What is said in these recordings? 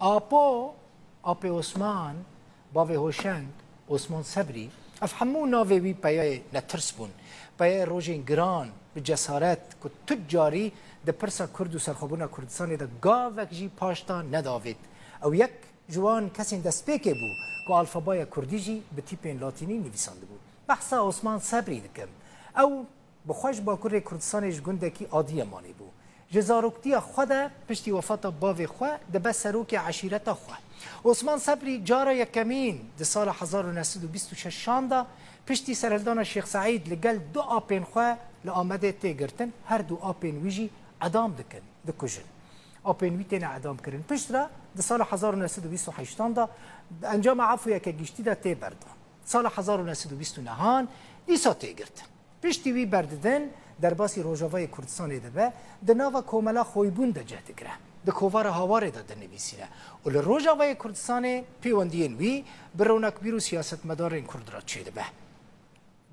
آپو عثمان باوی هوشنگ عثمان صبری افهمو ناوی وی پیای نترس بون پیای روژین گران به جسارت که تجاری ده پرسا کرد و سرخوبونا کردستان ده گاوک جی پاشتا نداوید او یک جوان کسی دستپیکه بو که الفبای کردی جی به تیپین لاتینی نویسانده بود بحثا عثمان صبری دکم او بخوش با کردستانش گنده کی عادی مانی بو جزاروکتی خود پشتی وفات باوی خو ده بس سروک عشیرت خو عثمان صبری جارا یکمین ده سال 1926 شانده پشتی سرهلدان شیخ سعید لگل دو آپین خو لآمده تیگرتن هر دو آپین ویجی اعدام دکن دکجن آپین ویتین اعدام کرن پشت را ده سال 1928 ده انجام عفوی که گشتی ده تی بردان سال 1929 دیسا تیگرتن پشتی وی برددن در باسی روجاوای کردستان دبه ده ناوا کوملا خویبون ده جهت گره ده کووار هاوار ده ده نویسیره و لروجاوای کردستان پیوندین وی برونک بیرو سیاست مدارین کرد را چه دبه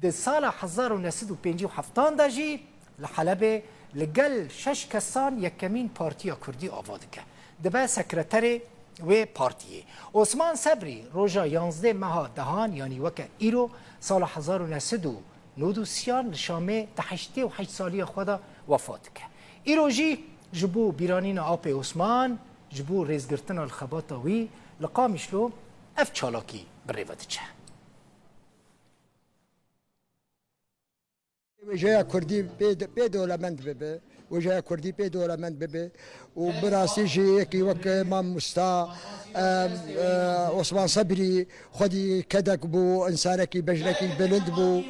ده سال 1957 ده جی لحلب لگل 6 کسان یکمین پارتیا کردی آواده که دبه سکرتر و پارتیه عثمان صبری روژا 11 ماه دهان یعنی وکه ایرو سال 1993 لشامه ده 88 سالی خدا وفات که ایروژی جبو بیرانین آپ عثمان جبو ریزگرتن الخباتا وی لقامشلو اف چالاکی بریوت چه وجاء كردي بي دولمند ببه وجاء كردي بي دولمند ببه وبراسي جي كي وك امام مستا عثمان صبري خدي كدك بو انسانك بجلك بلند بو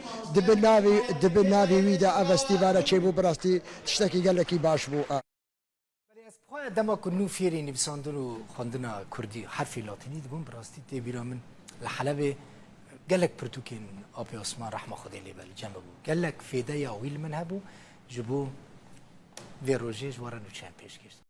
دبناوي ويدا افستيفانا تشيبو براستي تشتكي قال لك باش بو اسپخوا دما کنو فیری نویساندن و خواندن کردی حرفی لاتینی دبون براستی تی بیرامن لحلب قالك برتوكين أبي عثمان رحمة خدي لي بالجنب أبو قالك في دايا ويل من هبو جبو فيروجيج ورا نو تشامبيونز